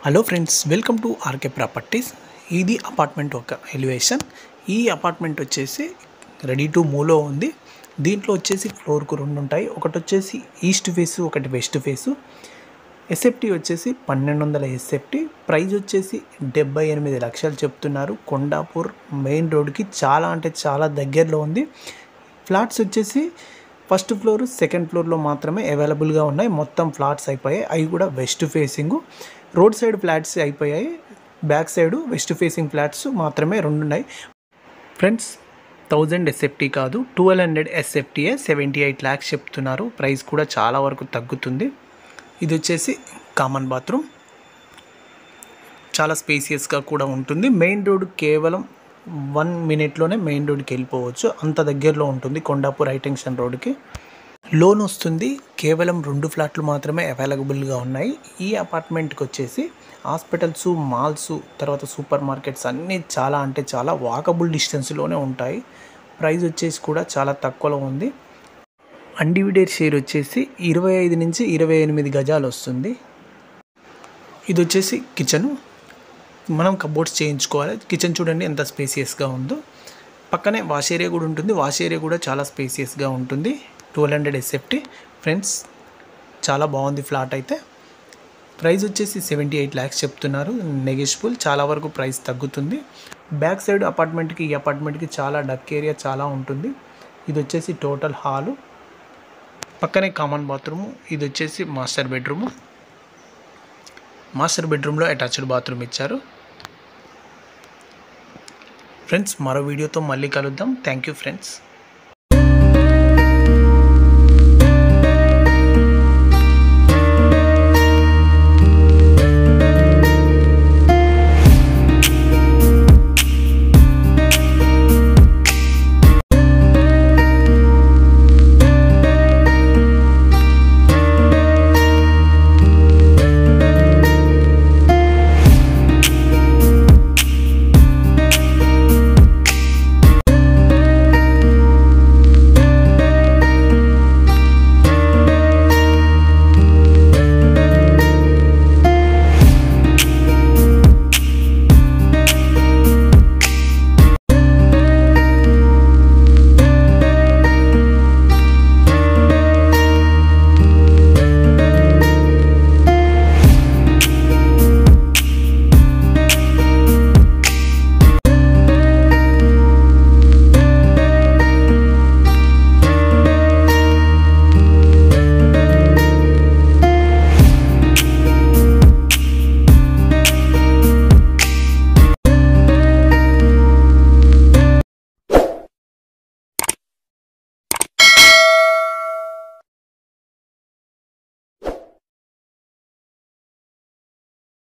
Hello friends, welcome to RK properties. ఇది apartment ఒక elevation. ఈ అపార్ట్మెంట్ వచ్చేసి రెడీ టు మూవ్లో ఉంది. దీంట్లో వచ్చేసి ఫ్లోర్కు 2 ఉంటాయి. ఒకటి వచ్చేసి ఈస్ట్ ఫేసు, ఒకటి వెస్ట్ ఫేసు. ఎస్ఎఫ్టీ వచ్చేసి 1200 ఎస్ఎఫ్టీ. ప్రైస్ వచ్చేసి 78 లక్షలు చెప్తున్నారు. కొండాపూర్ మెయిన్ రోడ్కి చాలా అంటే చాలా దగ్గరలో ఉంది. ఫ్లాట్స్ వచ్చేసి ఫస్ట్ ఫ్లోర్, సెకండ్ ఫ్లోర్లో మాత్రమే అవైలబుల్గా ఉన్నాయి. మొత్తం ఫ్లాట్స్ అయిపోయాయి. అవి కూడా west facing. Road side flats అయిపోయాయి. Back side west facing flats మాత్రమే 2 ఉన్నాయి. ఫ్రెండ్స్, 1000 ఎస్ఎఫ్టీ కాదు, 1200 ఎస్ఎఫ్టీఏ 78 ల్యాక్స్ చెప్తున్నారు. ప్రైస్ కూడా చాలా వరకు తగ్గుతుంది. ఇది వచ్చేసి కామన్ బాత్రూమ్. చాలా స్పేసియస్గా కూడా ఉంటుంది. మెయిన్ రోడ్ కేవలం 1 మినిట్లోనే మెయిన్ రోడ్కి వెళ్ళిపోవచ్చు. అంత దగ్గరలో ఉంటుంది కొండాపూర్ హైటెన్షన్ రోడ్కి. లోన్ వస్తుంది. కేవలం 2 ఫ్లాట్లు మాత్రమే అవైలబుల్గా ఉన్నాయి. ఈ అపార్ట్మెంట్కి వచ్చేసి హాస్పిటల్స్, మాల్స్, తర్వాత సూపర్ మార్కెట్స్ అన్నీ చాలా అంటే చాలా వాకబుల్ డిస్టెన్స్లోనే ఉంటాయి. ప్రైస్ వచ్చేసి కూడా చాలా తక్కువలో ఉంది. అన్డివిడెడ్ షేర్ వచ్చేసి 25 నుంచి 28 గజాలు వస్తుంది. ఇది వచ్చేసి కిచెను. మనం కబోర్డ్స్ చేయించుకోవాలి. కిచెన్ చూడండి ఎంత స్పేసియస్గా ఉందో. పక్కనే వాష్ ఏరియా కూడా ఉంటుంది. వాష్ ఏరియా కూడా చాలా స్పేసియస్గా ఉంటుంది. 1200 ఎస్ఎఫ్టీ. ఫ్రెండ్స్, చాలా బాగుంది ఫ్లాట్ అయితే. ప్రైస్ వచ్చేసి 78 ల్యాక్స్ చెప్తున్నారు. నెగోషియబుల్, చాలా వరకు ప్రైస్ తగ్గుతుంది. బ్యాక్ సైడ్ అపార్ట్మెంట్కి ఈ అపార్ట్మెంట్కి చాలా డక్ ఏరియా చాలా ఉంటుంది. ఇది వచ్చేసి టోటల్ హాలు. పక్కనే కామన్ బాత్రూము. ఇది వచ్చేసి మాస్టర్ బెడ్రూము. మాస్టర్ బెడ్రూమ్లో అటాచ్డ్ బాత్రూమ్ ఇచ్చారు. ఫ్రెండ్స్, మరో వీడియోతో మళ్ళీ కలుద్దాం. Thank you friends.